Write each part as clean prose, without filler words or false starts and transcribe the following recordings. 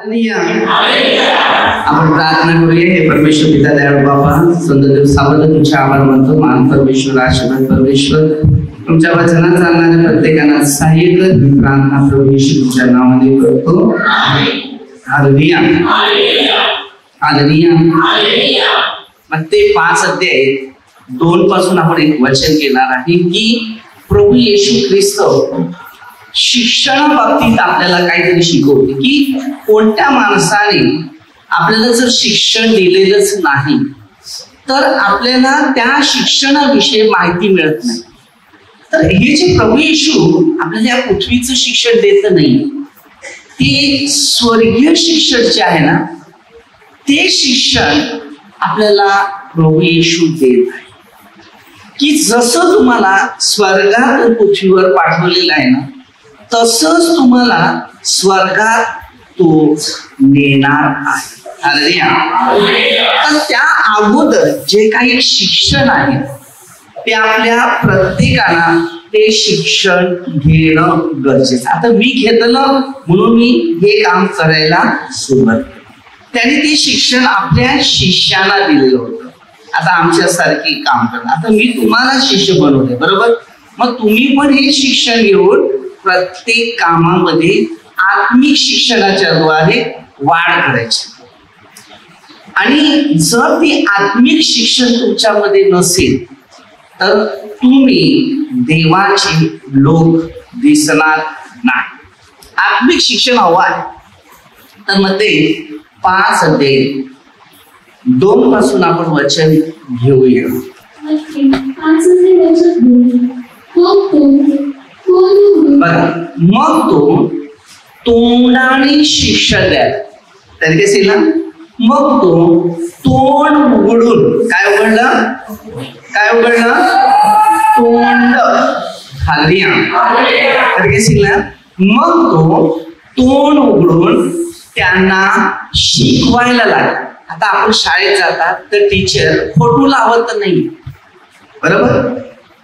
आपण प्रार्थना करूया. हे परमेश्वर पिता दयाळू बाबा, सुंदर दिवसाबद्दल तुमचे आभार मानतो. मान परमेश्वर, आशीर्वाद परमेश्वर, तुमच्या वचनात चालणाऱ्या प्रत्येकाला सहाय्य कर. ही प्रार्थना प्रभू येशू तुमच्या नावाने करतो. Hallelujah, hallelujah. मत्ते 5:2 पासून आपण एक वचन घेणार आहे की प्रभू येशू ख्रिस्त शिक्षणाबाबतीत आपल्याला काहीतरी शिकवते की कोणत्या माणसाने आपल्याला जर शिक्षण दिलेलंच नाही तर आपल्याला त्या शिक्षणाविषयी माहिती मिळत नाही. तर हे जे प्रभू येशू आपल्याला या पृथ्वीचं शिक्षण देत नाही, ते स्वर्गीय शिक्षण जे आहे ना, ते शिक्षण आपल्याला प्रभू येशू देत आहे. की जसं तुम्हाला स्वर्गात पृथ्वीवर पाठवलेलं आहे ना, तसंच तुम्हाला स्वर्गात तो नेणार आहे. हालेलुया. तर त्या अगोदर जे काही शिक्षण आहे ते आपल्या प्रत्येकाला ते शिक्षण घेणं गरजेचं. आता मी घेतलं म्हणून मी हे काम करायला सुरुवात केली. त्याने ते शिक्षण आपल्या शिष्याला दिलेलं होतं. आता आमच्यासारखी काम करणार. आता मी तुम्हाला शिष्य बनवले, बरोबर. मग तुम्ही पण हे शिक्षण घेऊन प्रत्येक कामामध्ये आत्मिक शिक्षणाच्या द्वारे वाढ करायची. आणि जर ती आत्मिक शिक्षण तुमच्यामध्ये नसेल तर तुम्ही देवाचे लोक दिसणार नाही. आत्मिक शिक्षण हवं आहे. तर मग ते 5:2 पासून आपण वचन घेऊया. मग तो तोंडाने शिक्षण द्या. त्याने काय केलं? मग तो तोंड उघडून, काय उघडलं? काय उघडलं? तोंड. हालेलुया. त्याने काय केलं? मग तो तोंड उघडून त्यांना शिकवायला लागला. आता आपण शाळेत जातात तर टीचर फोटो लावत नाही, बरोबर.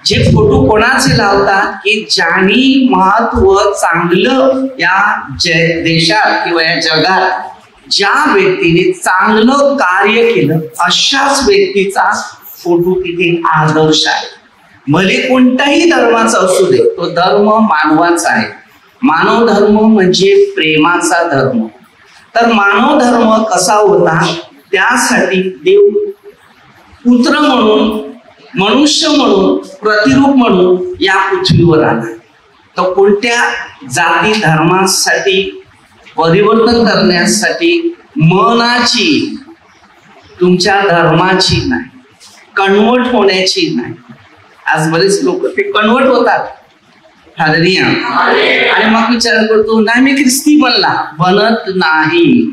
जे फोटो कोणाचे लावतात की ज्यांनी महत्व चांगलं या देशात किंवा या जगात ज्या व्यक्तीने चांगलं कार्य केलं अशाच व्यक्तीचा फोटो तिथे आदर्श आहे. भले कोणत्याही धर्माचा असू दे, तो धर्म मानवाचा आहे. मानव धर्म म्हणजे प्रेमाचा धर्म. तर मानव धर्म कसा होता, त्यासाठी देव पुत्र म्हणून, मनुष्य म्हणून, प्रतिरूप म्हणून या पृथ्वीवर आला. तर कोणत्या जाती धर्मासाठी परिवर्तन करण्यासाठी, मनाची, तुमच्या धर्माची नाही, कन्वर्ट होण्याची नाही. आज बरेच लोक ते कन्वर्ट होतात. हालेलुया. आणि मग विचार करतो, नाही मी ख्रिस्ती बनत नाही.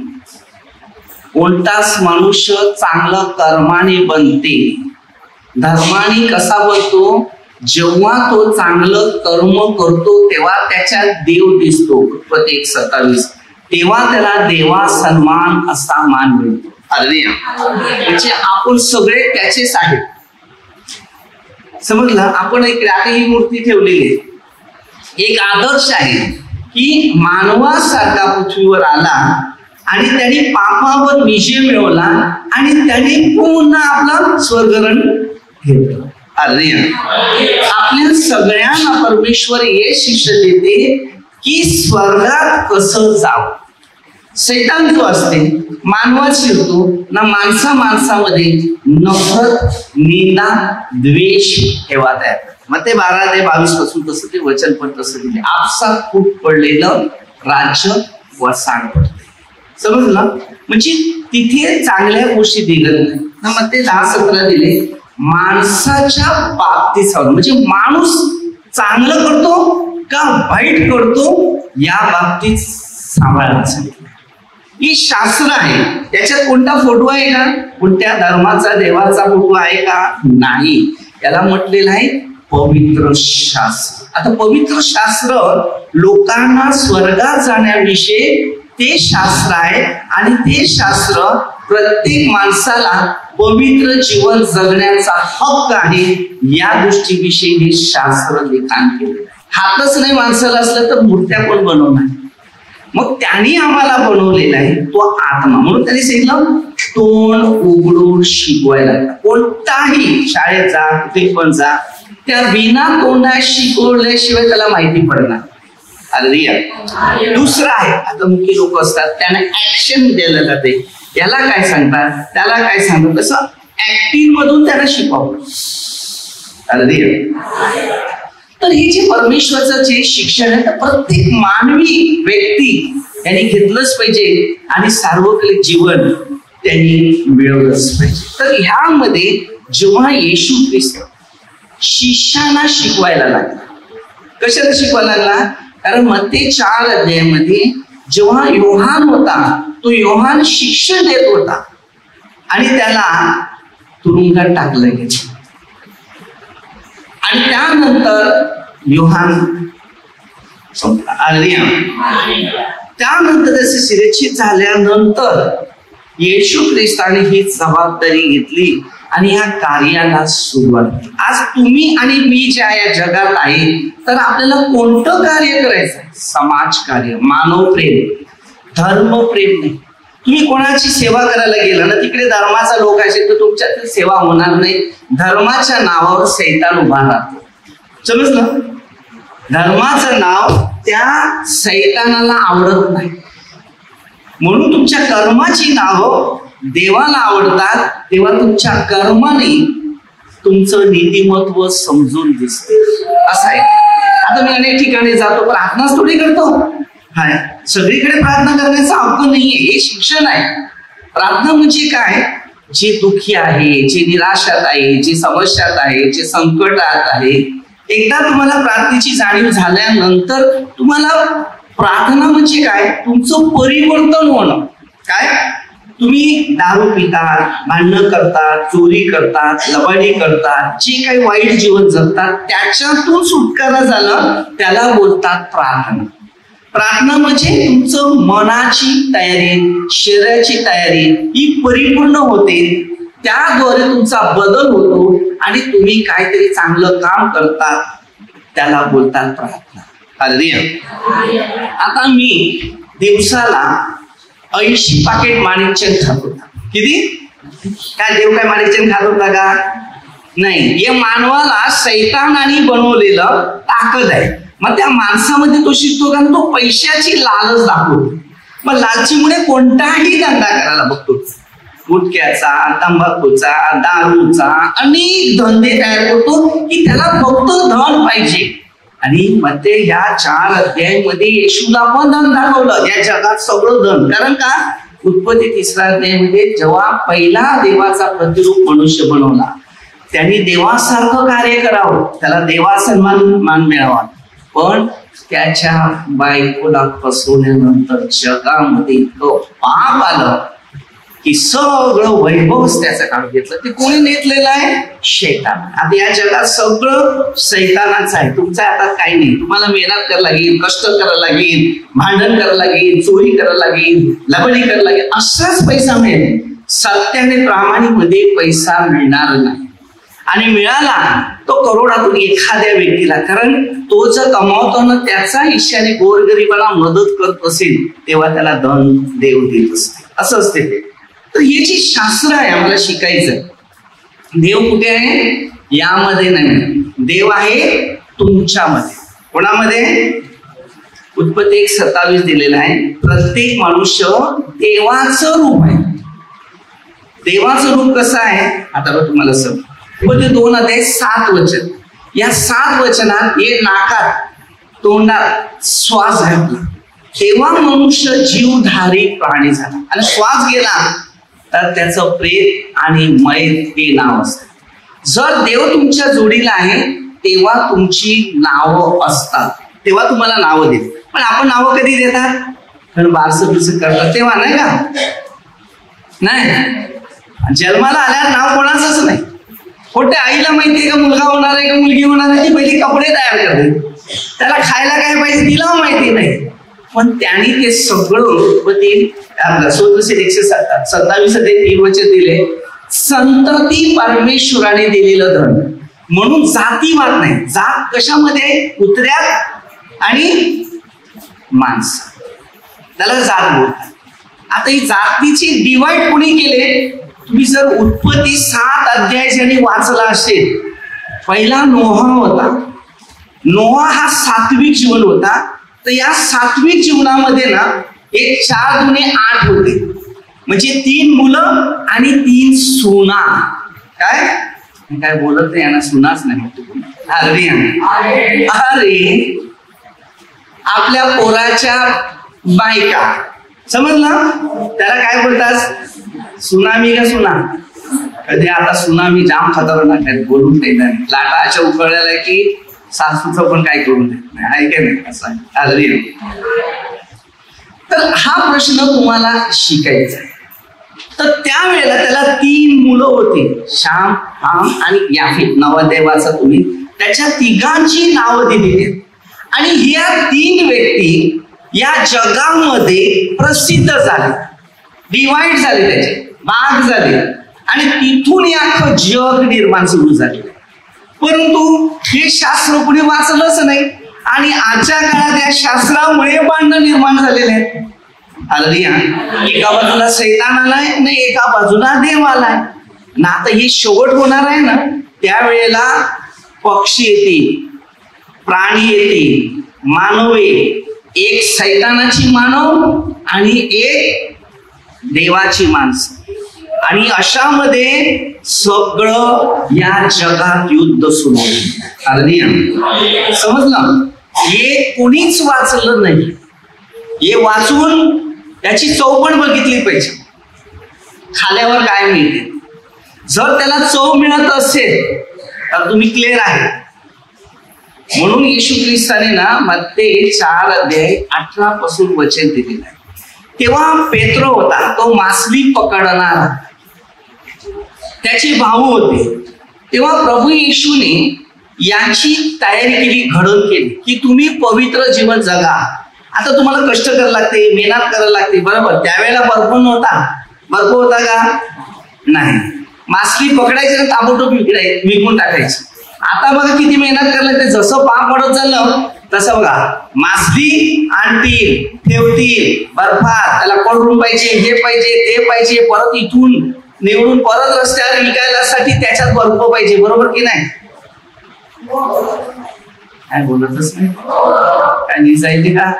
कोणताच मनुष्य चांगलं कर्माने बनते. धर्माने कसा बनतो? जेव्हा तो चांगलं कर्म करतो तेव्हा त्याच्यात देव दिसतो. प्रत्येक 27 तेव्हा त्याला देवा सन्मान असा मान मिळतो. हालेलुया. म्हणजे आपण सगळे त्याचेच आहेत. समजलं. आपण इकडे आता ही मूर्ती ठेवलेली आहे. एक आदर्श आहे की मानवासारखा पृथ्वीवर आला आणि त्यांनी पापावर विजय मिळवला आणि त्यांनी पुन्हा आपला स्वर्गरण घेतलं. हालेलुया. आपल्या सगळ्यांना परमेश्वर हे शिक्षण देते की स्वर्गात कसं जावं. सैतान जो असते मानवाची होतो ना, माणसामध्ये नफरत, निंदा, द्वेष ठेवा तयार. मग ते 12-22 पासून तसं ते वचन पण तसं दिले. आपसात फूट पडलेलं राज्य वसाड पडते. समजलं. म्हणजे तिथे चांगल्या गोष्टी दिल्या नाही ना. मग ते 10-17 दिले. माणसाच्या बाबतीत म्हणजे माणूस चांगलं करतो का वाईट करतो या बाबतीत सांभाळायचं. ही शास्त्र आहे. त्याच्यात कोणता फोटो आहे का? कोणत्या धर्माचा, देवाचा फोटो आहे का? नाही. याला म्हटलेलं आहे पवित्र शास्त्र. आता पवित्र शास्त्र लोकांना स्वर्गात जाण्याविषयी ते शास्त्र आहे आणि ते शास्त्र प्रत्येक माणसाला पवित्र जीवन जगण्याचा हक्क आहे या दृष्टीविषयी हे शास्त्र लिखाण केले. हातच नाही माणसाला असलं तर मूर्त्या कोण बनवणार? मग त्यांनी आम्हाला बनवलेला आहे तो आत्मा. म्हणून त्यांनी सांगितलं तोंड उघडून शिकवायला. कोणताही शाळेत जा, कुठे पण जा, त्या विना तोंडात शिकवल्याशिवाय त्याला माहिती पडणार. अरे दुसरं आहे, आता मुख्य लोक असतात त्यांना ऍक्शन द्यायला जाते. याला काय सांगतात, त्याला काय सांगतात, तसं ऍक्टिंग मधून त्याला शिकवलं. अरे तर हे जे परमेश्वराचं जे शिक्षण आहे तर प्रत्येक मानवी व्यक्ती यांनी घेतलंच पाहिजे आणि सार्वकालिक जीवन त्यांनी मिळवलंच पाहिजे. तर ह्यामध्ये जेव्हा येशू ख्रिस्त शिष्याना शिकवायला लागला, कशाला शिकवायला लागला, कारण मत्ते 4 अध्यायामध्ये जेव्हा योहान होता तो योहान शिक्षण देत होता आणि त्याला तुरुंगात टाकलं गेलं. आणि त्यानंतर योहान त्यानंतर त्याचे शिरच्छित झाल्यानंतर येशू ख्रिस्ताने ही जबाबदारी घेतली आणि ह्या कार्याला सुरुवात केली. आज तुम्ही आणि मी ज्या या जगात आहे तर आपल्याला कोणतं कार्य करायचं आहे? समाज कार्य, मानव प्रेम, धर्म प्रेम नाही. तुम्ही कोणाची सेवा करायला गेला ना, तिकडे धर्माचा लोक असेल तर तुमच्यात सेवा होणार नाही. धर्माच्या नावावर सैतान उभा राहतो. समजलं? धर्माचं नाव त्या सैतानाला आवडत नाही. म्हणून तुमच्या कर्माची नावं देवाला आवडतात, तेव्हा तुमच्या कर्माने तुमचं नीतिमत्व समजून दिसते. असं आहे. आता मी अनेक ठिकाणी जातो, प्रार्थनाच थोडी करतो. हाय, सगळीकडे प्रार्थना करण्याचा हक्क नाहीये, हे शिक्षण आहे. प्रार्थना म्हणजे काय? जे दुःखी आहे, जे निराशात आहे, जे समस्यात आहे, जे संकटात आहे, एकदा तुम्हाला प्रार्थनेची जाणीव झाल्यानंतर तुम्हाला प्रार्थना म्हणजे काय? तुमचं परिवर्तन होणं. काय? तुम्ही दारू पितात, भांडणं करतात, चोरी करतात, लबाडी करतात, जे काही वाईट जीवन जगतात त्याच्यातून सुटकारा झालं त्याला बोलतात प्रार्थना. प्रार्थना म्हणजे तुमचं मनाची तयारी, शरीराची तयारी ही परिपूर्ण होते. त्याद्वारे तुमचा बदल होतो आणि तुम्ही काहीतरी चांगलं काम करतात, त्याला बोलतात प्रार्थना. आता मी दिवसाला 80 पाकिट माणिकचंद खात होता. किती? काय देव काय माणिकचंद खात होता का? नाही. हे मानवाला सैतानाने बनवलेलं ताकद आहे. मग त्या माणसामध्ये तो शिकतो कारण तो पैशाची लालच दाखवतो. मग लालचीमुळे कोणताही धंदा करायला बघतो. गुटख्याचा, तंबाखूचा, दारूचा अनेक धंदे तयार करतो की त्याला फक्त धन पाहिजे. आणि मग या 4 अध्यायामध्ये येशूला पण धन दाखवलं. या जगात सगळं धन. कारण का? उत्पत्ती 3 अध्यायामध्ये जेव्हा पहिला देवाचा प्रतिरूप मनुष्य बनवला, त्यांनी देवासारखं कार्य करावं, त्याला मान मिळावा. पण त्याच्या बायकोला फसवल्यानंतर जगामध्ये इतकं पाप आलं की सगळं वैभवच त्याचं काढून घेतलं. ते कोणी नेतलेलं आहे? शैतान. आता या जगात सगळं सैतानाचं आहे. तुमच्या हातात काही नाही. तुम्हाला मेहनत करायला लागेल, कष्ट करायला लागेल, भांडण करायला लागेल, चोरी करायला लागेल, लबाडी करायला लागेल, असाच पैसा मिळेल. सत्याने प्रामाणिकमध्ये पैसा मिळणार नाही. आणि मिळाला तो करोडातून एखाद्या व्यक्तीला, कारण तो जर कमावतो ना त्याचा हिश्श्याने गोरगरिबाला मदत करत असेल तेव्हा त्याला धन देव देत असते. असं असते ते. तर हे जे शास्त्र आहे आम्हाला शिकायचं. देव कुठे आहे? यामध्ये नाही. देव आहे तुमच्यामध्ये. कोणामध्ये? उत्पत्ती 1:27 दिलेला आहे. प्रत्येक मनुष्य देवाचं रूप आहे. देवाचं रूप कसं आहे आता बघ तुम्हाला सांग. उत्पत्ती 2 अध्याय 7 वचन. या 7 वचनात हे नाकात तोंडात श्वास घातला तेव्हा मनुष्य जीवधारी प्राणी झाला. आणि श्वास गेला तर त्याचं प्रेत आणि मैत हे नाव असतं. जर देव तुमच्या जोडीला आहे तेव्हा तुमची नावं असतात, तेव्हा तुम्हाला नावं देत. पण आपण नावं कधी देतात? कारण बारसं बिरसं करतात तेव्हा, नाही का? नाही. जन्माला आल्यावर नाव कोणाचंच नाही. खोट्या आईला माहितीये का मुलगा होणार आहे का मुलगी होणार आहे? ती पहिली कपडे तयार करते. त्याला खायला काय पाहिजे तिला माहिती नाही. पण त्यांनी ते सगळं आपलं 127 वचन दिले. संतती परमेश्वराने दिलेलं धन. म्हणून जातीवाद नाही. जात कशामध्ये? कुत्र्यात आणि माणसात. त्याला जात बोलतात. आता ही जातीची डिवाइड कोणी केले? तुम्ही जर उत्पत्ती 7 अध्याय ज्यांनी वाचला असेल, पहिला नोहा होता. नोहा हा सात्विक जीवन होता. तर या सात्विक जीवनामध्ये ना एक 4 दुने 8 होते, म्हणजे 3 मुलं आणि 3 सुना. काय बोलत नाही यांना, सुनाच नाही. अरे आपल्या पोराच्या बायका, समजलं? त्याला काय बोलतात? सुनामी का सुना? कधी आता सुनामी जाम खतरनाक आहे, बोलून देत नाही. लाटाच्या उकळल्याला की सासूचं पण काय करून देत नाही, आहे का नाही? असं आहे. तर हा प्रश्न तुम्हाला शिकायचा आहे. तर त्यावेळेला त्याला 3 मुलं होती, शाम, हाम आणि याफेत. नवदेवाचा तुम्ही त्याच्या 3घांची नावं दिलेली आहेत. आणि ह्या 3 व्यक्ती या जगामध्ये प्रसिद्ध झाले, डिवाइड झाले, त्याचे भाग झाले आणि तिथून अख्खं जग निर्माण सुरू झाले. परंतु हे शास्त्र कुणी वाचलंच नाही आणि आजच्या काळात या शास्त्रामुळे भांडण निर्माण झालेले आहेत. एका बाजूला सैतान आलाय ना, एका बाजूला देव आलाय ना. आता हे शेवट होणार आहे ना, त्यावेळेला पक्षी येतील, प्राणी येतील, मानव येईल. एक सैतानाची मानव आणि एक देवाची माणसं. आणि अशामध्ये सगळं या जगात युद्ध सुरू होईल. समजलं? हे कोणीच वाचलं नाही. हे वाचून त्याची चव पण बघितली पाहिजे, खाल्यावर काय मिळते. जर त्याला चव मिळत असेल तर तुम्ही क्लिअर आहे. म्हणून येशू ख्रिस्ताने ना मत्ते 4 अध्याय 18 पासून वचन दिलेलं आहे. तेव्हा पेत्रो होता, तो मासली पकडणारा, त्याचे भाऊ होते. तेव्हा प्रभू येशूने याची तयारी केली, घडण केली की तुम्ही पवित्र जीवन जगा. आता तुम्हाला कष्ट करायला लागते, मेहनत करायला लागते, बरोबर? त्यावेळेला बर्फ नव्हता. बर्फ होता का? नाही. मासली पकडायची ना ताबडतोब विकून टाकायची. आता बघा किती मेहनत करायला लागते. जसं पाप पडत झालं तसं बघा, मासली आणतील, ठेवतील बर्फात, त्याला कोल्ड पाहिजे, हे पाहिजे, ते पाहिजे, परत इथून निवडून परत रस्त्यावर विकायला साठी त्याच्यात बर्फ पाहिजे, बरोबर की नाही? काय बोलतच नाही, काय निसायचे का?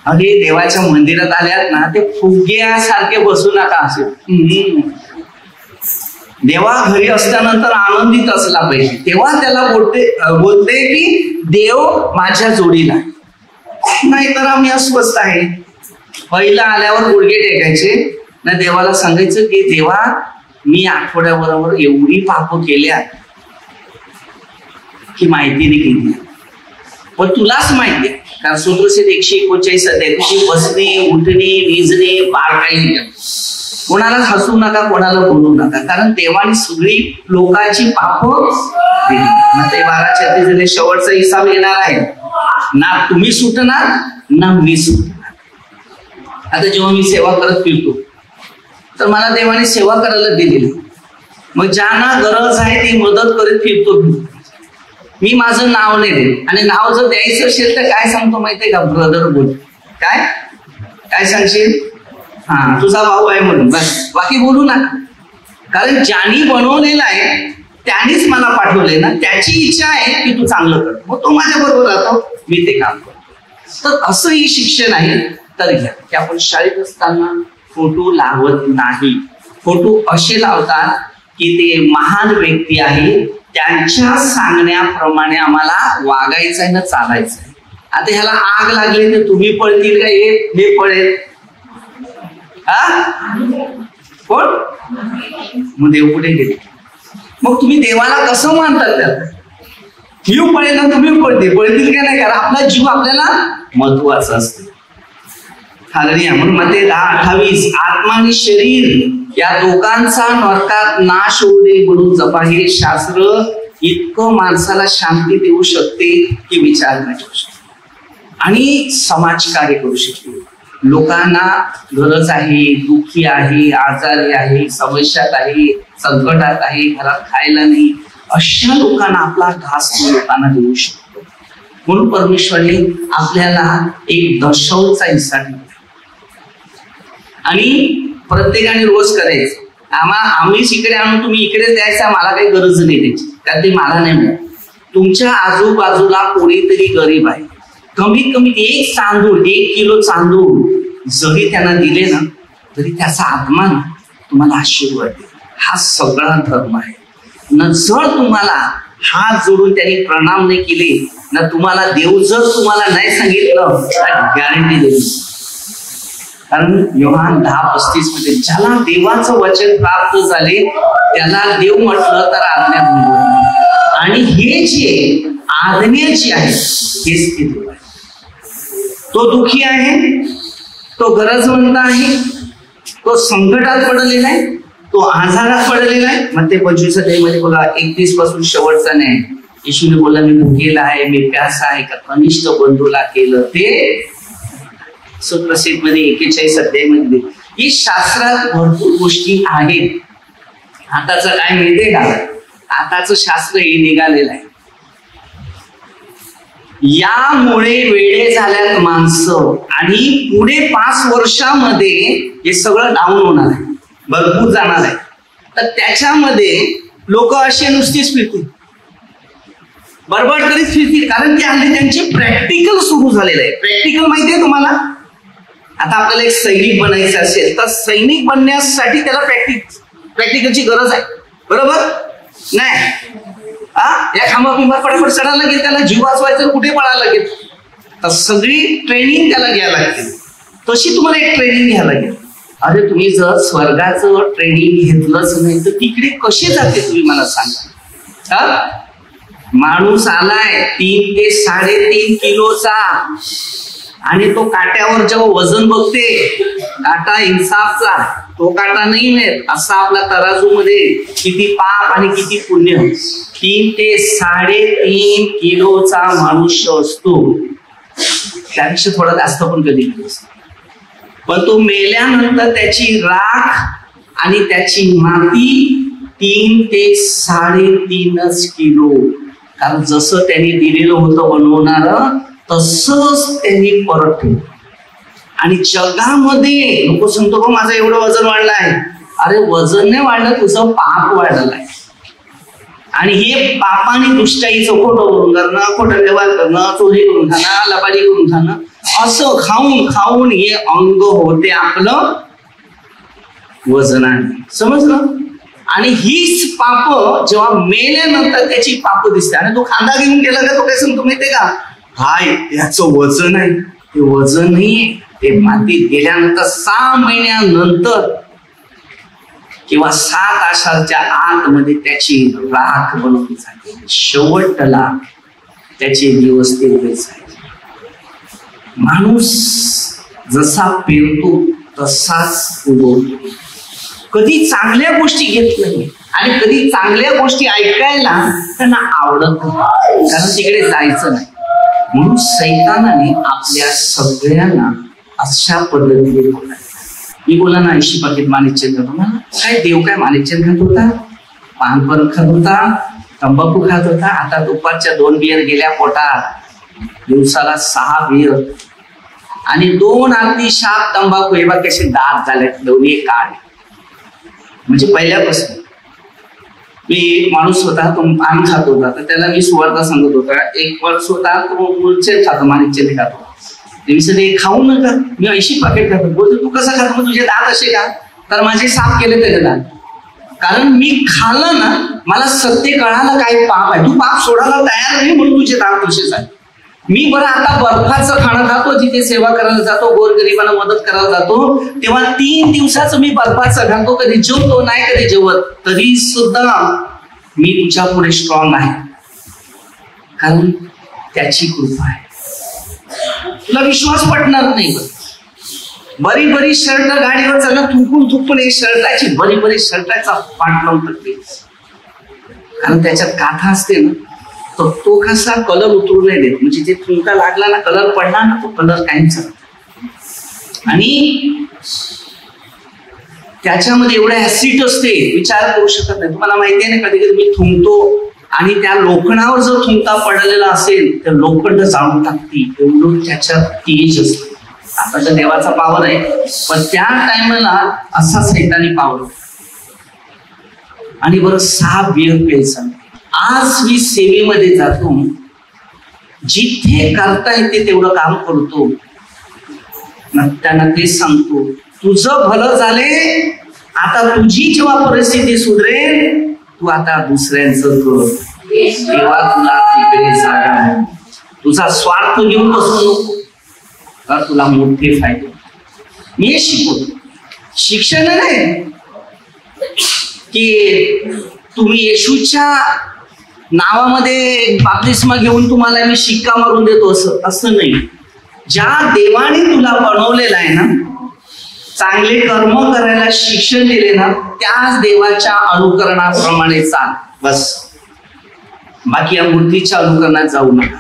अरे देवाच्या मंदिरात आल्यात ना, ते फुग्यासारखे बसू नका असे. देवा घरी असल्यानंतर आनंदित असला पाहिजे. तेव्हा त्याला बोलते की देव माझ्या जोडीला, नाहीतर आम्ही अस्वस्थ आहे. पहिला आल्यावर गुडघे टेकायचे ना, देवाला सांगायचं की देवा मी आठवड्याबरोबर एवढी पाप केल्या की माहिती नाही केली, पण तुलाच माहिती आहे. कारण सूत्रसेत 139 अध्याय तुझी बसणे, उठणे, निजणे, बाळ काही. कोणाला हसू नका, कोणाला बोलू नका, कारण देवाने सगळी लोकांची पाप दिली. मग ते 12:36 शेवटचा हिसाब येणार आहे. ना तुम्ही सुटणार ना मी सुटणार. आता जेव्हा मी सेवा करत फिरतो तर मला देवाने सेवा करायला दिलेली. मग ज्यांना गरज आहे ती मदत करत फिरतो. मी माझं नाव नाही देत, आणि नाव जर द्यायचं असेल तर काय सांगतो माहितीये का? ब्रदर बोल. काय सांगशील? हा, तुझा भाऊ आहे म्हणून, बस. बाकी बोलू नका. कारण ज्यांनी बनवलेला आहे त्यांनीच मला पाठवले ना, त्याची इच्छा आहे की तू चांगलं कर, मग तो माझ्या बरोबर राहतो, मी ते काम करतो. तर असंही शिक्षण आहे. तर घ्या की आपण शाळेत असताना फोटो लावत नाही. फोटो असे लावतात की ते महान व्यक्ती आहे, त्यांच्या सांगण्याप्रमाणे आम्हाला वागायचं आहे ना, चालायचं आहे. आता ह्याला आग लागली तर तुम्ही पळतील का? हे पळेल? कोण? मग देव कुठे गेले? मग तुम्ही देवाला कसं मानतात? त्याला जीव पळेल ना, तुम्ही पळतील का नाही? कारण आपला जीव आपल्याला महत्वाचा असतो. म्हणून मध्ये 10:28 आत्मा आणि शरीर या दोघांचा नरकात नाश होऊ दे म्हणून जपा. हे शास्त्र इतकं माणसाला शांती देऊ शकते की विचार नाही करू शकते, आणि समाजकार्य करू शकते. लोकांना गरज आहे, दुःखी आहे, आजारी आहे, समस्यात आहे, संकटात आहे, घरात खायला नाही, अशा लोकांना आपला घास लोकांना देऊ शकतो. म्हणून परमेश्वरने आपल्याला एक दशौचा हिस्सा ठेवला आणि प्रत्येकाने रोज करायचं. आम्हीच इकडे आणून तुम्ही इकडेच द्यायचा, मला काही गरज नाही त्याची, कारण ते मला नाही मिळत. तुमच्या आजूबाजूला कोणीतरी गरीब आहे, कमीत कमी 1 तांदूळ 1 किलो तांदूळ जरी त्यांना दिले ना, तरी त्याचा आत्मा तुम्हाला आशीर्वाद देईल. हा सगळा धर्म आहे न. जर तुम्हाला हात जोडून त्यांनी प्रणाम नाही केले ना, तुम्हाला देव जर तुम्हाला नाही सांगितलं तर गॅरंटी देईल. कारण योहान 10:35 मध्ये ज्याला देवाचं वचन प्राप्त झाले त्याला देव म्हटलं तर आज्ञा बंधू, आणि हे जे आज्ञेची आहे हेच ते देव आहे. तो दुःखी आहे, तो गरजवंत आहे, तो संकटात पडलेला आहे, तो आजारात पडलेला आहे. मग ते 25 अध्यायामध्ये बघा 31 पासून शेवटचा नाही. येशूने बोलला मी भुकेला आहे, मी प्यासा आहे, का कनिष्ठ बंधूला केलं ते सुप्रसिद्ध मध्ये 41 अध्यायामध्ये. ही शास्त्रात भरपूर गोष्टी आहेत. आताचं काय माहितीये का, आताचं शास्त्र हे निघालेलं आहे. यामुळे वेडे झाल्यात माणसं आणि पुढे 5 वर्षामध्ये हे सगळं डाऊन होणार आहे, भरपूर जाणार आहे. तर त्याच्यामध्ये लोक असे नुसतीच फिरतील, बडबड करीत फिरतील, कारण ते हल्ली त्यांचे प्रॅक्टिकल सुरू झालेलं आहे. प्रॅक्टिकल माहितीये तुम्हाला. आता आपल्याला एक सैनिक बनायचं असेल तर सैनिक बनण्यासाठी त्याला प्रॅक्टिकलची गरज आहे, बरोबर नाही? या खांबा पिंबा फटाफट चढायला लागेल, त्याला जीव वाचवायचं, कुठे पळायला लागेल, तर सगळी ट्रेनिंग त्याला घ्यायला लागते. तशी तुम्हाला एक ट्रेनिंग घ्यायला लागेल. अरे तुम्ही जर स्वर्गाचं ट्रेनिंग घेतलंच नाही तर तिकडे कसे जाते तुम्ही मला सांगा. माणूस आलाय 3 ते 3.5 किलोचा आणि तो काट्यावर जेव्हा वजन बघते, काटा इन्साफचा, तो काटा नाही मिळत. असा आपला तराजू मध्ये किती पाप आणि किती पुण्य. 3 ते 3.5 किलोचा मनुष्य असतो, त्यापेक्षा थोडा जास्त पण कधी असतो. पण तो मेल्यानंतर त्याची राख आणि त्याची माती 3 ते 3.5 किलो. कारण जसं त्यांनी दिलेलं होतं बनवणार तसंच त्यांनी परत ठेवलं. आणि जगामध्ये लोक सांगतो का माझं एवढं वजन वाढलं आहे. अरे वजन नाही वाढलं, तुझं पाप वाढलं आहे. आणि हे पापाने दुष्टाईचं खोटं बोलून करणं, खोटं व्यवहार करणं, चोरी करून खाणं, लबाडी करून खाणं, असं खाऊन खाऊन हे अंग होते आपलं वजनाने, समजलं? आणि हीच पाप जेव्हा मेल्यानंतर त्याची पाप दिसते. आणि तो खांदा घेऊन गेला का तो काय सांगतो माहितीये का, हाय याचं वजन आहे. ते वजन नाहीये, ते मातीत गेल्यानंतर 6 महिन्यानंतर किंवा 7 आषाढच्या आतमध्ये त्याची राख बनवली जाते. शेवटला त्याचे दिवस तेवढे जायचे. माणूस जसा पेरतो तसाच उगवतो. कधी चांगल्या गोष्टी घेत नाही आणि कधी चांगल्या गोष्टी ऐकायला त्यांना आवडत नाही, कारण तिकडे जायचं नाही. म्हणून सैतानाने आपल्या सगळ्यांना अशा पद्धतीने बोलायला. मी बोला ना 80 पाकिट माणिकचंद खातो ना, काय देव काय माणिकचंद खात होता, पान पण खात होता, तंबाखू खात होता. आता दुपारच्या 2 बियर गेल्या पोटात, दिवसाला 6 बियर आणि 2 आरती शाप तंबाखू. हे बघ कसे दात झाले दोन्ही काळे. म्हणजे पहिल्यापासून मी एक माणूस होता, तो पान खात होता, तर त्याला मी सुवार्ता सांगत होता. एक वर्ष होता तो मुलचे खातो, माणिकचे खातो. ते खाऊ नका, मी 80 पाकिट खातो. बोलतो तू कसं खातो, मग तुझे दात असे का? तर माझे साफ केले त्याचे दात, कारण मी खाल्लं ना, मला सत्य कळालं काय पाप आहे. तू पाप सोडायला तयार नाही म्हणून तुझे दात तसेच आहे. मी बरं आता बर्फाचं खाणं खातो, जिथे सेवा करायला जातो, गोरगरिबांना मदत करायला जातो, तेव्हा 3 दिवसाचं मी बर्फाचं खातो. कधी जेवतो नाही, कधी जेवत, तरी सुद्धा मी तुझ्या पुढे स्ट्रॉंग आहे, कारण त्याची कृपा आहे. तुला विश्वास पटणार नाही. बरी बरी शर्ट गाडीवर चाललं, थुकून एक शर्टाची बरी शर्टाचा पाठ लावून टाकते, कारण त्याच्यात काथा असते ना, तर तो कसा कलर उतरू नाही देत. म्हणजे जे थुंका लागला ना, कलर पडला ना, तो कलर काहीच. आणि त्याच्यामध्ये एवढं ऍसिड असते, विचार करू शकत नाही. तुम्हाला माहिती आहे ना, कधी कधी मी थुंकतो आणि त्या लोखंडावर जर थुंका पडलेला असेल तर लोखंड जाळून टाकते, एवढं त्याच्यात तेज असते. आता तर देवाचा पावर आहे, पण त्या टायमाला असा सैतानी पावर. आणि बरं 6 बियर प्यायचा. आज मी सेवेमध्ये जातो, जिथे करता येते तेवढं काम करतो, त्यांना तेच सांगतो, तुझं भलं झाले, आता तुझी जेव्हा परिस्थिती सुधरेल तू आता दुसऱ्यांचं कर, तेव्हा तुला तिकडे जागा. तुझा स्वार्थ घेऊन बसू नको, तर तुला मोठे फायदे. मी शिकवतो, शिक्षण नाही की तुम्ही येशूच्या नावामध्ये बाप्तिस्मा घेऊन तुम्हाला मी शिक्का मारून देतो असं नाही. ज्या देवाने तुला बनवलेलं आहे ना, चांगले कर्म करायला शिक्षण दिले ना, त्याच देवाच्या अनुकरणाप्रमाणे चाल बस. बाकी या मूर्तीच्या अनुकरणात जाऊ नका.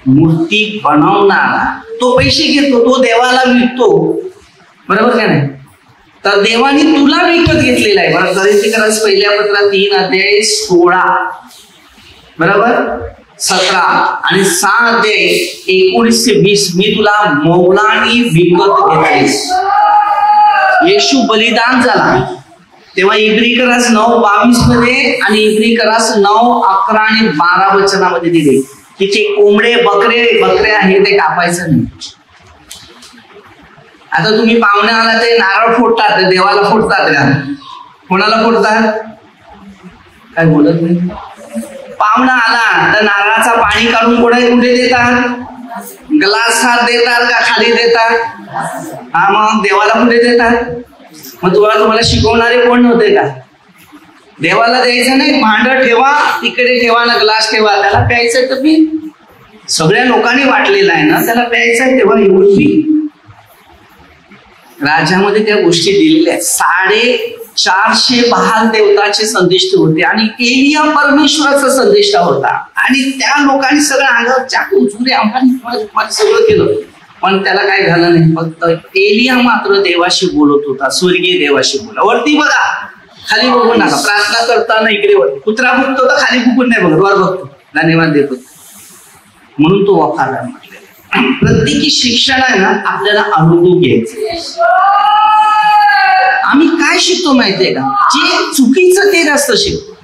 मूर्ती बनवणारा तो पैसे घेतो, तो देवाला विकतो, बरोबर का नाही? तर देवाने तुला विकत घेतलेला आहे. बरं, कोरिन्थीकरास पहिल्या पत्रात 3 अध्याय 16 बरोबर 17 आणि 6 अध्याय 19 ते 20 मी तुला मौलानी विकत घेतले. येशू बलिदान झाला तेव्हा इब्रीकरास 9:22 मध्ये आणि इब्रीकरास 9:11 आणि 12 वचनामध्ये दिले की ते कोंबडे बकरे आहे ते कापायचं नाही. आता तुम्ही पाहुणे आला ते नारळ फोडतात, देवाला फोडतात का? कोणाला फोडतात? काय बोलत नाही. पाहुणा आला तर नारळाचा पाणी काढून कुठे देतात? ग्लास हात देतात का खाली देतात? हा, मग देवाला कुठे देतात? मग तुम्हाला शिकवणारे कोण होते का? देवाला द्यायचं नाही, भांड ठेवा तिकडे ठेवा ना, ग्लास ठेवा, त्याला प्यायचं तर पी. सगळ्या लोकांनी वाटलेला आहे ना, त्याला प्यायचं तेव्हा येऊन पी. राजामध्ये त्या गोष्टी दिलेल्या आहेत. 450 बहाल देवताचे संदिष्ट होते आणि एलिया परमेश्वराचा संदिष्ट होता. आणि त्या लोकांनी सगळं अंगावर चाकू उचलून आम्हाला सगळं केलं, पण त्याला काय झालं नाही. फक्त एलिया मात्र देवाशी बोलत होता, स्वर्गीय देवाशी बोला. वरती बघा, खाली बघू नका. प्रार्थना करताना इकडे वरती कुत्रा बघतो तर खाली बघून नाही बघत, वर बघतो, धन्यवाद देतो. म्हणून तो वफादार म्हटलेला. प्रत्येकी शिक्षण आहे ना, आपल्याला अनुभव घ्यायचा. आम्ही काय शिकतो माहितीये का? जे चुकीचं ते जास्त शिकतो,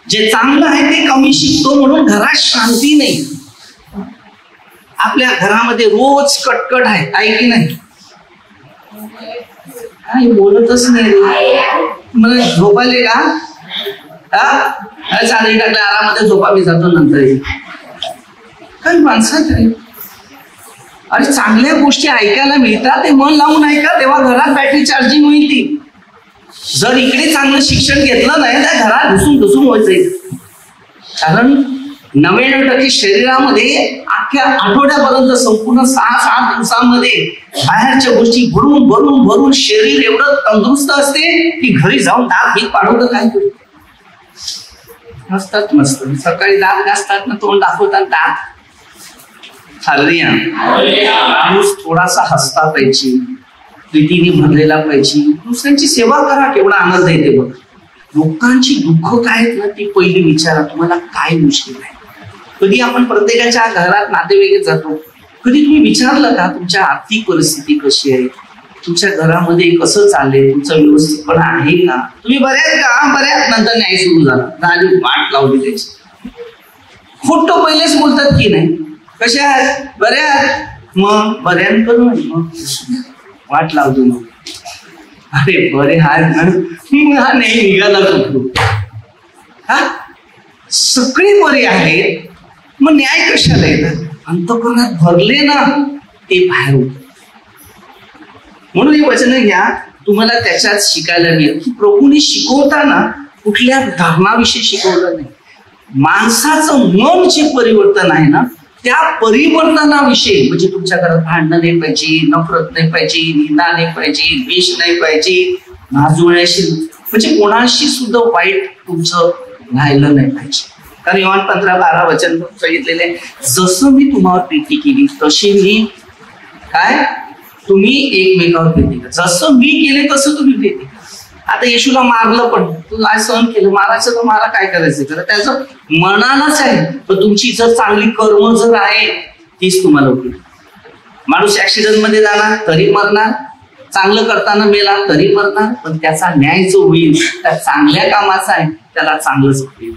जे चांगलं आहे ते कमी शिकतो. म्हणून घरात शांती नाही. आपल्या घरामध्ये रोज कटकट आहे की नाही? काही बोलतच नाही रे. मला झोपायले का? चांगली टाकल्या आरामध्ये झोपा, मी जातो नंतर. काही माणसात रे, अरे चांगल्या गोष्टी ऐकायला मिळतात ते मन लावून ऐका, तेव्हा घरात बॅटरी चार्जिंग होईल ती. जर इकडे चांगलं शिक्षण घेतलं नाही तर घरात घुसून व्हायचंय. कारण 99% शरीरामध्ये अख्ख्या आठवड्यापर्यंत संपूर्ण 6-7 दिवसांमध्ये बाहेरच्या गोष्टी भरून शरीर एवढं तंदुरुस्त असते की घरी जाऊन दात घेत पाडवलं काय करू नसतात. मस्त सकाळी दात घासतात ना, तोंड दाखवतात दात. माणूस थोडासा हसता पाहिजे, प्रीतीने भरलेला पाहिजे, दुसऱ्यांची सेवा करा. केवढा आनंद येते बघ. लोकांची दुःख काय आहेत ना, ती पहिली विचारा, तुम्हाला काय मुश्किल आहे. कधी आपण प्रत्येकाच्या घरात नातेवाईक जातो, कधी तुम्ही विचारलं का तुमच्या आर्थिक परिस्थिती कशी आहे, तुमच्या घरामध्ये कसं चाललंय, तुमचं व्यवस्थितपणा आहे का, तुम्ही बऱ्याच का बऱ्याच नंतर न्याय सुरू झाली वाट लावली त्याची. खोटं पहिलेच बोलतात की नाही, कशा आहेत, बऱ्या मग बऱ्यांकडून मग वाट लावतो. मग अरे बरे आहेत ना, हा नाही निघाला तो. हा सगळे बरे आहेत, मग न्याय कशाला येतात? अंतःकरणात भरले ना ते बाहेर होत. म्हणून हे वचन घ्या, तुम्हाला त्याच्यात शिकायला मिळेल की प्रभूने शिकवताना कुठल्या धर्माविषयी शिकवलं नाही. माणसाचं मन जे परिवर्तन आहे ना, त्या परिवर्तनाविषयी, म्हणजे तुमच्या घरात भांडण नाही पाहिजे, नफरत नाही पाहिजे, निंदा नाही पाहिजे, द्वेष नाही पाहिजे, नाजुळ्याशी म्हणजे कोणाशी सुद्धा वाईट तुमचं राहिलं नाही पाहिजे. कारण योहान 15:12 वचन सांगितलेले, जसं मी तुम्हावर प्रीती केली तशी मी काय तुम्ही एकमेकावर प्रीती करा. जसं मी केले तसं तुम्ही प्रीती करा. आता येशूला मारलं पण तू काय सहन केलं, मारायचं तर मारा, काय करायचं तर त्याचं मनालाच आहे. पण तुमची जर चांगली कर्म जर आहे तीच तुम्हाला होईल. माणूस ऍक्सिडेंट मध्ये जाणार तरी मरणार, चांगलं करताना मेला तरी मरणार, पण त्याचा न्याय जो होईल त्या चांगल्या कामाचा आहे त्याला चांगलंच होईल.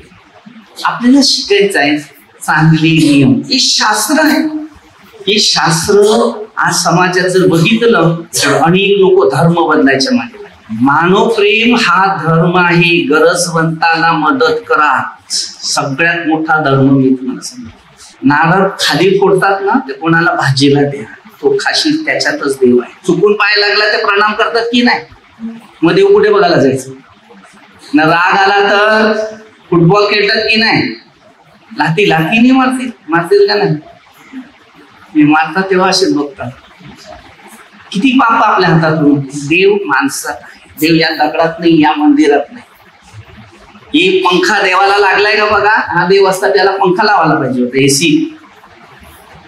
आपल्याला शिकायचं आहे चांगले नियम. हे शास्त्र आहे. हे शास्त्र आज समाजात जर बघितलं तर अनेक लोक धर्म बदलायच्या मागे. मानव प्रेम हा धर्म आहे. गरजवंतांना मदत करा, सगळ्यात मोठा धर्म मी तुम्हाला सांगतो. नारळ खाली फोडतात ना, ते कोणाला भाजीला द्या, तो खाशील त्याच्यातच देव आहे. चुकून पाय लागला ते प्रणाम करतात की नाही, मग देव कुठे बघायला जायचं ना. राग आला तर फुटबॉल खेळतात की नाही, लातीने मारतील का नाही, मी मारतात तेव्हा असेच बघतात. किती पाप आपल्या हातातून. देव माणसात आहे, देव या दगडात नाही, या मंदिरात नाही. हे पंखा देवाला लागलाय का बघा, हा देव असता त्याला पंखा लावायला पाहिजे होता, एसी.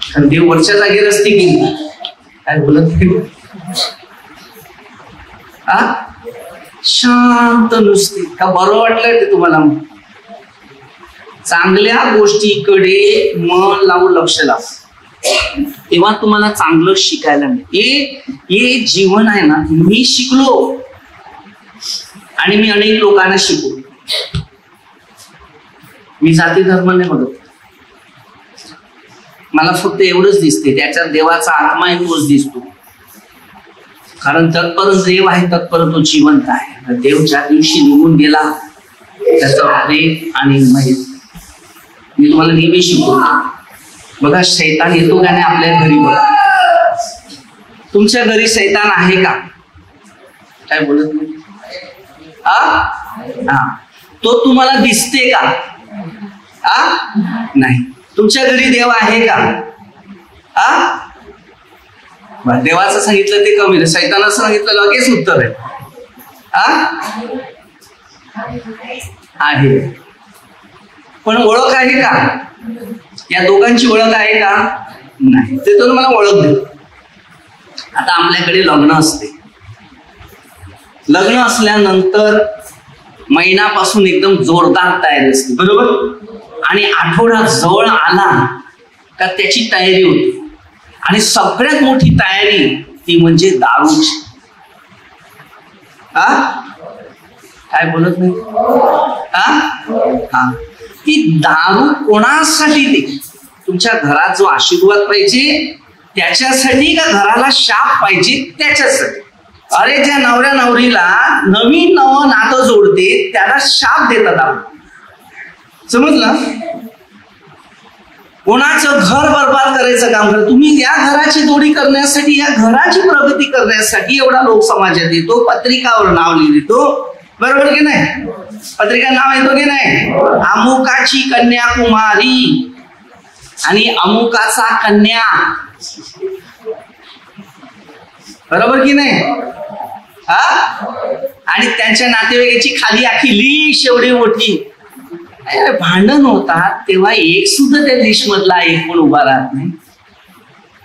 कारण देव वरच्या जागेवर असते की काय बोलत शांत नुसते का बरं वाटलंय ते तुम्हाला. चांगल्या गोष्टीकडे मन लावून लक्ष लाव, तेव्हा तुम्हाला चांगलं शिकायला मिळेल. हे जीवन आहे ना, मी शिकलो आणि मी अनेक लोकांना शिकवतो. मी जाती धर्म नाही बघत, मला फक्त एवढंच दिसते त्याच्यात देवाचा आत्मा आहे तोच दिसतो. कारण तत्पर देव आहे, तत्पर तो जिवंत आहे. देव ज्या दिवशी निघून गेला त्याचा प्रेम आणि माहिती मी तुम्हाला नेहमी शिकवतो. बघा शैतान येतो का नाही आपल्या घरी. बघा तुमच्या घरी शैतान आहे का, काय बोलत नाही. तो तुम्हाला दिसते का, नाही. तुमच्या घरी देव आहे का, देवाचं सांगितलं ते कमी, शैतानाचं सांगितलं लगेच उत्तर आहे. पण ओळख आहे का, या दोघांची ओळख आहे का, नाही. ते तर मला ओळख दे. आता आपल्याकडे लग्न असते, लग्न असल्यानंतर महिन्यापासून एकदम जोरदार तयारी असते बरोबर. आणि आठवडा जवळ आला का त्याची तयारी होती. आणि सगळ्यात मोठी तयारी ती म्हणजे दारूची. काय बोलत नाही. ती दारू कोणासाठी दे, तुमच्या घरात जो आशीर्वाद पाहिजे त्याच्यासाठी का घराला शाप पाहिजे त्याच्यासाठी. अरे ज्या नवऱ्या नवरीला नवीन नवं नातं जोडते त्याला शाप देतात आपण, समजलं. कोणाचं घर बर्बाद करायचं काम करत तुम्ही. या घराची जोडी करण्यासाठी, या घराची प्रगती करण्यासाठी एवढा लोक समाजात येतो, पत्रिकावर नाव लिहितो बरोबर की नाही. पत्रिका नाव येतो की नाही. अमुकाची कन्याकुमारी आणि अमुकाचा कन्या, बरोबर की नाही. आणि त्यांच्या नातेवाईकाची खाली आखी लिस्ट एवढी मोठी. भांडण होतात तेव्हा एक सुद्धा त्या लिस्ट मधला एक पण उभा राहत नाही,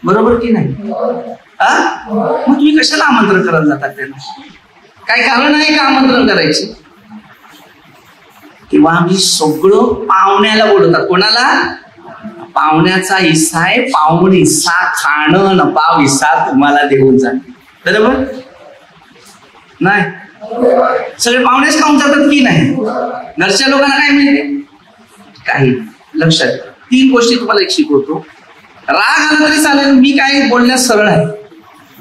बरोबर की नाही. मग तुम्ही कशाला आमंत्रण करायला जातात त्यांना, काय कारण आहे का आमंत्रण करायचे. तेव्हा आम्ही सगळं पाहुण्याला बोलवतात. कोणाला, पाहुण्याचा हिस्सा आहे, पाहुण हिस्सा खाणं न पाव हिस्सा तुम्हाला देऊन जाईल बरोबर नाही. सगळे पाहुणेच खाऊन जातात की नाही, घरच्या लोकांना काय मिळते काही. लक्षात 3 गोष्टी तुम्हाला एक शिकवतो. राग आला तरी चालेल, मी काय बोलण्यास सरळ आहे.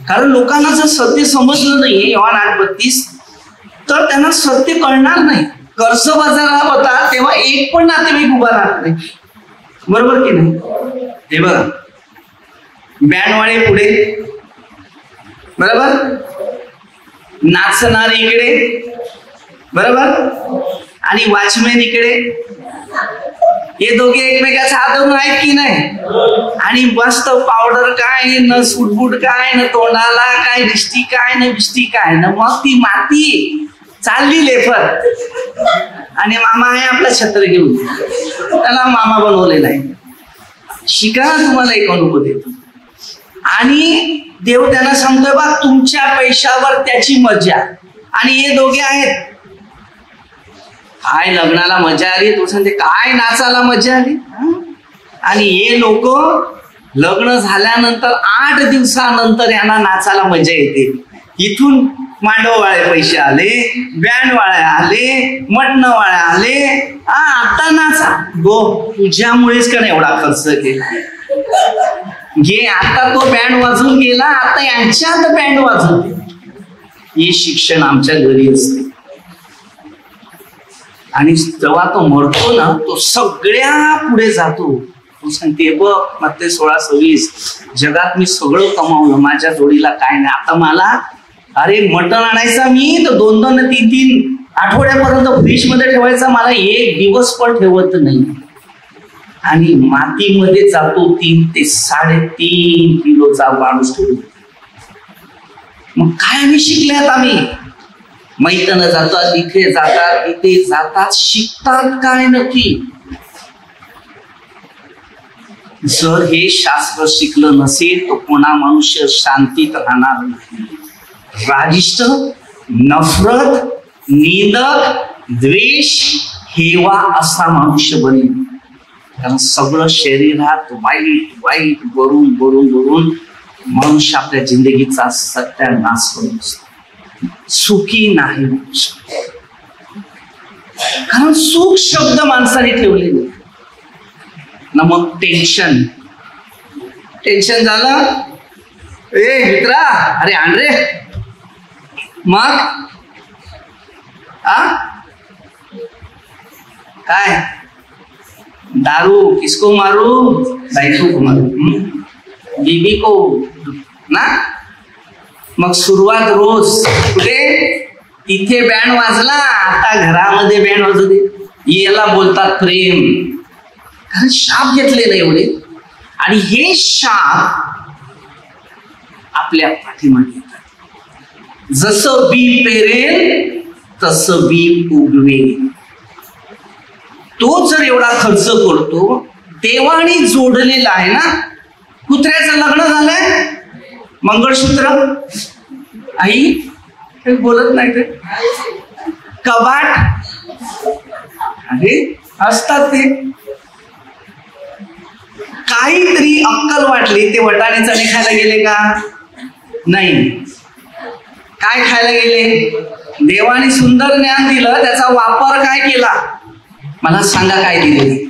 कारण लोकांना जर सत्य समजलं नाहीये योहान 8:32 तर त्यांना सत्य कळणार नाही. कर्ज बाजारात होता तेव्हा एक पण नातेवाईक उभा राहत नाही, बरोबर की नाही. हे बघा बँडवाळे पुढे बरोबर, नाचणार इकडे बरोबर, आणि वॉचमॅन इकडे. हे दोघे एकमेकाचा हात धरून आहेत की नाही. आणि मस्त पावडर काय न सूटबूट काय न तोंडाला काय दिष्टी काय न बिष्टी काय न, मग ती माती चालली लेफर. आणि मामा आहे आपला छत्र घेऊन, त्याला मामा बनवलेला आहे. शिका तुम्हाला एक अनुभव देतो. आणि देव त्यांना सांगतोय बा तुमच्या पैशावर त्याची मजा. आणि हे दोघे आहेत. काय लग्नाला मजा आली, तो सांगते काय नाचाला मजा आली. आणि हे लोक लग्न झाल्यानंतर 8 दिवसानंतर यांना नाचाला मजा येते. इथून मांडववाळे पैसे आले, बँडवाळे आले, मटणवाळे आले, आता नाचा. गो तुझ्यामुळेच का एवढा खर्च केला घे. आता तो बँड वाजून गेला, आता यांच्यात बँड वाजवते. हे शिक्षण आमच्या घरी असते. आणि जेव्हा तो मरतो ना, तो सगळ्या पुढे जातो. तू सांगते बघ मग 16-26 जगात मी सगळं कमावलं, माझ्या जोडीला काय नाही. आता मला अरे मटण आणायचा मी तर 2-2 आणि 3-3 आठवड्यापर्यंत फ्रीज मध्ये ठेवायचा, मला 1 दिवस पण ठेवत नाही. आणि मातीमध्ये जातो 3 ते 3.5 किलोचा माणूस ठेवतो. मग काय आम्ही शिकल्यात? आम्ही मैदान जातात, इथे जातात, इथे जातात, शिकतात काय नक्की? जर हे शास्त्र शिकलं नसेल तर कोणा मनुष्य शांतीत राहणार नाही. रागिष्ट, नफरत, निंदक, द्वेष, हेवा असा मनुष्य बनेल. कारण सगळं शरीरात वाईट वाईट बरून बरून बरून मनुष्य आपल्या जिंदगीचा सत्यानाश करून असतो. सुखी नाही मनुष्य. कारण सुख शब्द माणसाने ठेवलेले ना. मग टेन्शन झालं, ए मित्रा अरे आण रे. मग काय दारू, किसको मारू, बायको को मारू, बीबी को ना. मग सुरुवात रोज कुठे, इथे बँड वाजला, आता घरामध्ये बँड वाजू दे. याला बोलतात प्रेम. कारण शाप घेतले ना एवढे. आणि हे शाप आपल्या पाठीमागे येतात. जसं बी पेरेल तसं बी उगवेल. तो जर एवढा खर्च करतो, देवाने जोडलेला आहे ना. कुत्र्याचं लग्न झालंय, मंगळसूत्र, आई बोलत नाही ते, कबाट अरे असतात ते. काहीतरी अक्कल वाटली, ते वटाणे चणे खायला गेले का? नाही. काय खायला गेले? देवाने सुंदर ज्ञान दिलं, त्याचा वापर काय केला? मला सांगा काय दिले?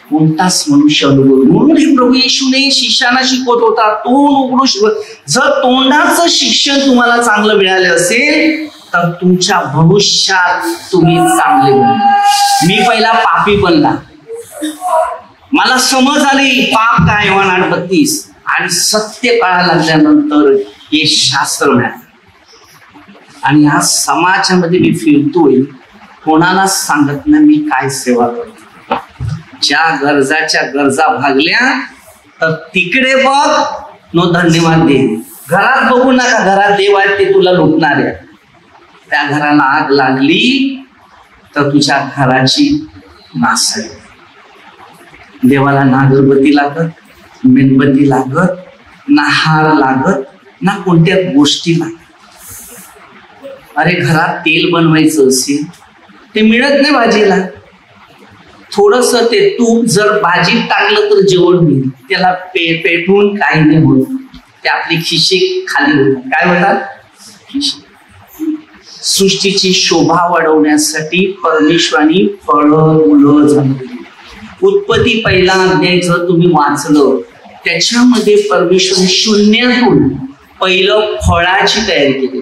कोणताच मनुष्य अनुभव. म्हणून हे प्रभू येशूने शिष्याना शिकवत होता, तोंड उघडू शिकवत. जर तोंडाचं शिक्षण तुम्हाला चांगलं मिळालं असेल तर तुमच्या भविष्यात तुम्ही चांगले बनले. मी पहिला पापी बनला, मला समज आली पाप काय, 38 आणि सत्य कळायला लागल्यानंतर हे शास्त्र मिळालं. आणि आज समाजामध्ये मी फिरतोय, कोणाला सांगत नाही मी काय सेवा करतो. ज्या गरजा भागल्या तर तिकडे बघ, नो धन्यवाद दे. घरात बघू नका, घरात देव आहेत ते तुला लुटणार आहे. त्या घराला आग लागली तर तुझ्या घराची नाश आहे. देवाला ना अगरबत्ती लागत, मेणबत्ती लागत, ना हार लागत, ना कोणत्या गोष्टी लागत. अरे घरात तेल बनवायचं असेल ते मिळत नाही भाजीला. थोडस ते तूप जर भाजीत टाकलं तर जेवण मिळेल. त्याला पेटवून काही नाही होत, ते आपली खिशे खाली होतात. काय होतात? खिशे. सृष्टीची शोभा वाढवण्यासाठी परमेश्वराने फळं मुलं झाली. उत्पत्ती पहिला अध्याय जर तुम्ही वाचलं, त्याच्यामध्ये परमेश्वराने शून्यातून पहिलं फळाची तयारी केली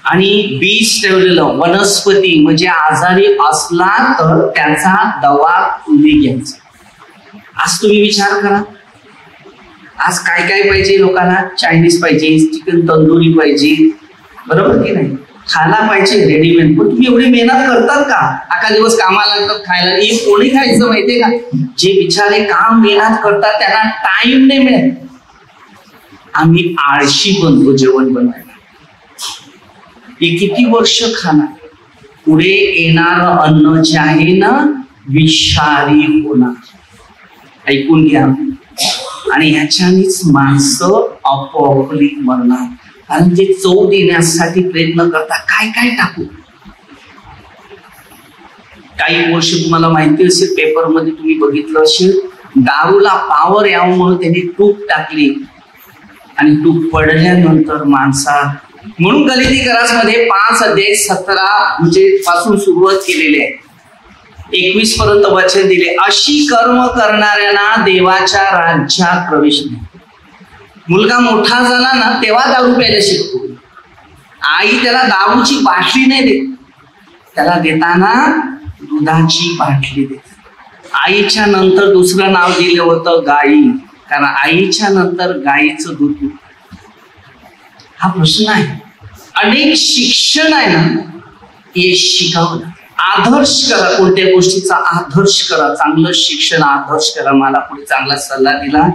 आणि बीज ठेवलेलं. वनस्पती म्हणजे आजारी असला तर त्याचा दवा तुम्ही घ्यायचा. आज तुम्ही विचार करा, आज काय काय पाहिजे लोकांना? चायनीज पाहिजे, चिकन तंदुरी पाहिजे, बरोबर की नाही? खायला पाहिजे रेडीमेड. पण तुम्ही एवढी मेहनत करतात का? अख्खा दिवस कामाला लागतात खायला. हे कोणी खायचं माहितीये का? जे बिचारे काम मेहनत करतात त्यांना टाइम नाही मिळत. आम्ही आळशी बनतो जेवण बनवायला. हे किती वर्ष खाणार? पुढे येणार अन्न जे आहे ना विषारी होणार. ऐकून घ्या. आणि ह्याच्यानेच माणसं आपोआपली मरणार. कारण ते चव देण्यासाठी प्रयत्न करता काय काय टाकू. काही वर्ष तुम्हाला माहिती असेल, पेपरमध्ये तुम्ही बघितलं असेल, दारूला पावर यावं म्हणून त्यांनी तूप टाकली आणि तूप पडल्यानंतर माणसा म्हणून गलिती करासमध्ये 5 अध्याय 17 म्हणजे पासून सुरुवात केलेली आहे. 21 पर्यंत वचन दिले, अशी कर्म करणाऱ्यांना देवाच्या राज्यात प्रवेश नाही. मुलगा मोठा झाला ना तेव्हा दारू प्यायला शिकतो. आई त्याला दारूची बाटली नाही देत, त्याला देताना दुधाची बाटली देते. आईच्या नंतर दुसरं नाव दिलं होतं गाई, कारण आईच्या नंतर गाईचं दूध. हा प्रश्न आहे. अनेक शिक्षण आहे ना, हे शिकावं. आदर्श करा, कोणत्या गोष्टीचा आदर्श करा, चांगलं शिक्षण आदर्श करा. मला पुढे चांगला सल्ला दिला,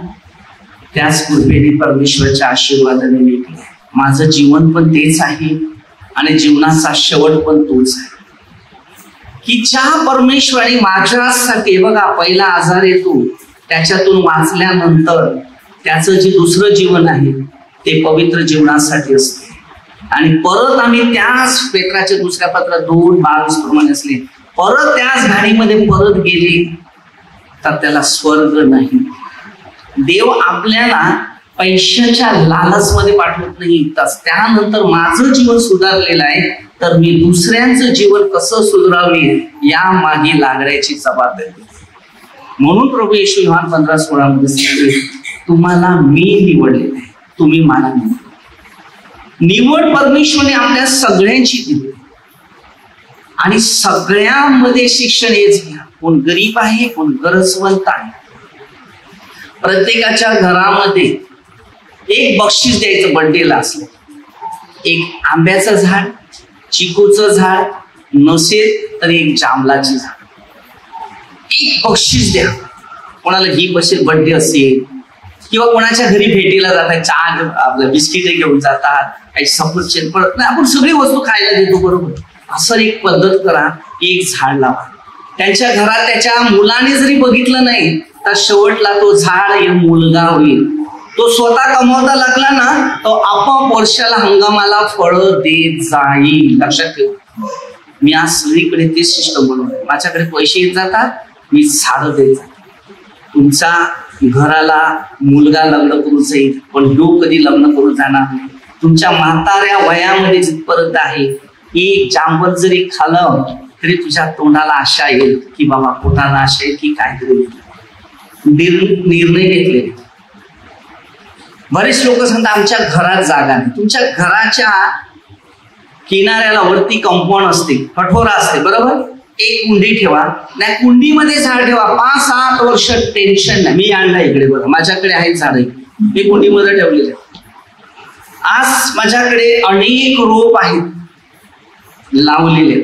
त्याच कृपेने परमेश्वराच्या आशीर्वादाने मिळते. माझं जीवन पण तेच आहे आणि जीवनाचा शेवट पण तोच आहे की ज्या परमेश्वराने माझ्यासाठी, बघा पहिला आजार येतो, त्याच्यातून वाचल्यानंतर त्याचं जे दुसरं जीवन आहे ते पवित्र जीवनासाठी असते. आणि परत आम्ही त्याच पेत्राच्या दुसऱ्या पत्रात 2:22 प्रमाणे असले, परत त्याच गाडीमध्ये परत गेले तर त्याला स्वर्ग नाही. देव आपल्याला पैशाच्या लालचमध्ये पाठवत नाही. त्यानंतर माझं जीवन सुधारलेलं आहे तर मी दुसऱ्यांचं जीवन कसं सुधारावे या मागे लागण्याची जबाबदारी. म्हणून प्रभू येशू योहान 15:16 मध्ये सांगते, तुम्हाला मी निवडलेलं आहे, तुम्ही मला निवड परमेश्वराने आपल्या सगळ्यांची दिली. आणि सगळ्यांमध्ये शिक्षण हेच घ्या. कोण गरीब आहे, कोण गरजवंत आहे, प्रत्येकाच्या घरामध्ये एक बक्षीस द्यायचं. बर्थडेला असलं एक आंब्याचं झाड, चिकूचं झाड, नसेल तर एक जांभळाची झाड, एक बक्षीस द्या. कोणाला गिफ्ट असेल, बर्थडे असेल किंवा कोणाच्या घरी भेटीला जातात, चहा आपलं बिस्किट घेऊन जातात, काही सफरचंद पडत नाही, आपण सगळी वस्तू खायला देतो बरोबर. असं एक पद्धत करा, एक झाड लावा. त्यांच्या घरात त्याच्या मुलाने जरी बघितलं नाही तर शेवटला तो झाड एक मुलगा होईल. तो स्वतः कमवता लागला ना तो आपोआप वर्षाला हंगामाला फळं देत जाईल. लक्षात ठेव, मी आज सगळीकडे ते सिस्टम बनवलं. माझ्याकडे पैसे येत जातात, मी झाडं देत जातो. तुमचा घराला मुलगा लग्न करून जाईल पण लोक कधी लग्न करून जाणार नाही. तुमच्या म्हाताऱ्या वयामध्ये जिथपर्यंत आहे, एक जांभळ जरी खाल्लं तरी तुझ्या तोंडाला आशा येईल की बाबा पोटाला आशा येईल की काहीतरी निर्णय घेतले. बरेच लोक सांगतात आमच्या घरात जागा नाही. तुमच्या घराच्या किनाऱ्याला वरती कंपाऊंड असते, कठोरा असते बरोबर, एक कुंडी ठेवा, नाही कुंडीमध्ये झाड ठेवा. 5-7 वर्ष टेन्शन नाही. मी आणला इकडे, बघा माझ्याकडे आहेत झाड, मी कुंडीमध्ये ठेवलेले. आज माझ्याकडे अनेक रोप आहेत लावलेले,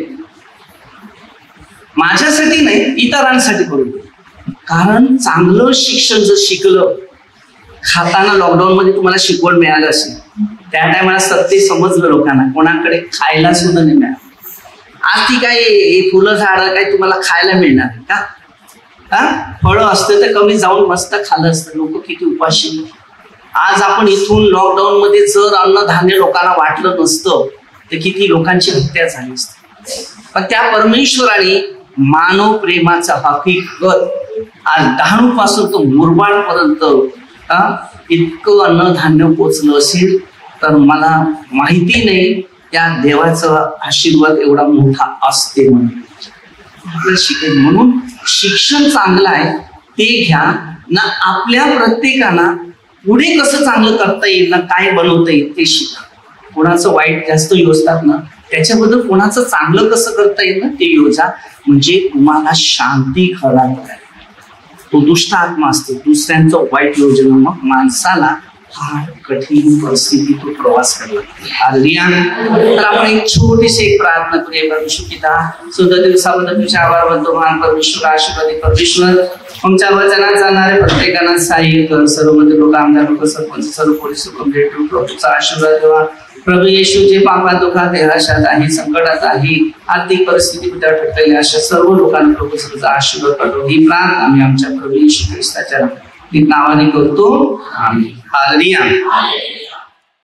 माझ्यासाठी नाही इतरांसाठी करून. कारण चांगलं शिक्षण जर शिकलं, खाताना लॉकडाऊन मध्ये तुम्हाला शिकवण मिळालं असेल, त्या टायमाला सत्य समजलं लोकांना, कोणाकडे खायला सुद्धा नाही मिळालं. आज ती काही फुलं झाडं काही तुम्हाला खायला मिळणार का? फळं असतं तर कमी जाऊन मस्त खाल्लं असतं. लोक किती उपाशी. आज आपण इथून लॉकडाऊन मध्ये जर अन्नधान्य लोकांना वाटलं नसतं तर किती लोकांची हत्या झाली असते. पण त्या परमेश्वराने मानव प्रेमाचा हकीकत आज डहाणू पासून तो मुरबाड पर्यंत इतकं अन्नधान्य पोचलं असेल तर मला माहिती नाही त्या देवाचा आशीर्वाद एवढा मोठा असते म्हणून. आपल्याला शिकायचं म्हणून शिक्षण चांगलं आहे ते घ्या ना. आपल्या प्रत्येकाला पुढे कसं चांगलं करता येईल ना, काय बनवता येईल ते शिका. कोणाचं वाईट जास्त योजतात ना, त्याच्याबद्दल कोणाचं चांगलं कसं करता येईल ना ते योजा. म्हणजे तुम्हाला शांती घरात राहील. तो दुष्ट आत्मा असते, दुसऱ्यांचं वाईट योजना, मग माणसाला फार कठीण परिस्थितीतून प्रवास करावा. तर आपण एक छोटीशी एक प्रार्थना करूया. परमेश्वर पिता, सुद्धा दिवसाबद्दल तुझे आभार मानतो. महान परमेश्वर, आशीर्वादी परमेश्वर, आमच्या वचनात जाणारे प्रत्येकांना सहाय्य कर. सर्व मध्ये लोक, आमदार लोक, सरपंच, सर्व पोलीस तुमचा आशीर्वाद देवा. प्रभू येशू, जे पापात, दुखात, निराशात आहे, संकटात आहे, आर्थिक परिस्थितीमध्ये अडकलेल्या अशा सर्व लोकांना प्रभू तुझा आशीर्वाद पाठव. ही प्रार्थना आम्ही आमच्या प्रभू येशू ख्रिस्ताच्या नावाने करतो. आमेन. हालेलुया.